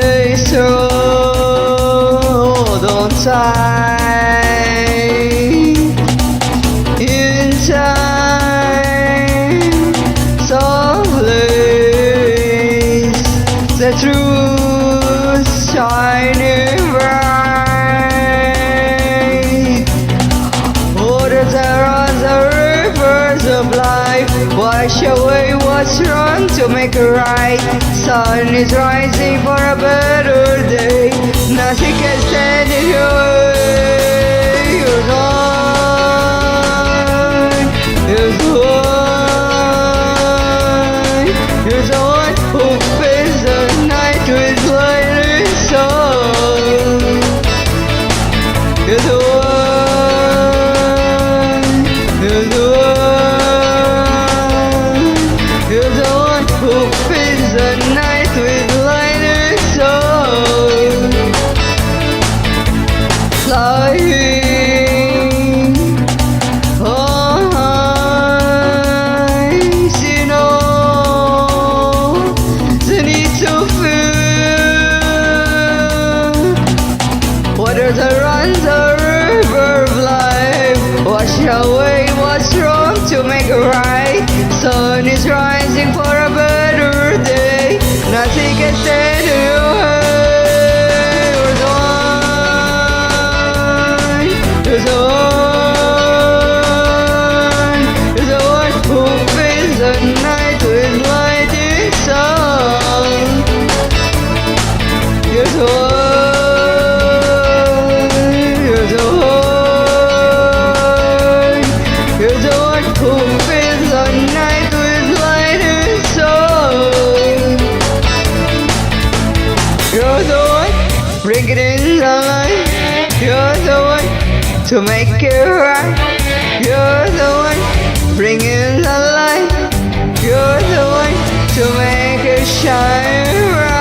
someday, so don't time. In time, some place, the truth shining bright. Waters are on the rivers of life, wash away what's wrong to make it right. Sun is rising for a better day, nothing can stand in your way. You're gone, you're gone, you're the one who fills the night with light and song. You're the one, you're the one, you're the one who fills the night with light and song. Flying on ice, you know the need to feel. Water that runs the river of life, wash away what's wrong to make it right. Sun is rising for a better day, nothing can stand in your way. You're the one, you're the one, you're the one who fills the night with light and song. You're the one, you're the one, you're the one who fills the night with light and song. You're the one, bring it in the light. You're the one to make it right. You're the one, bring in the light. You're the one to make it shine right.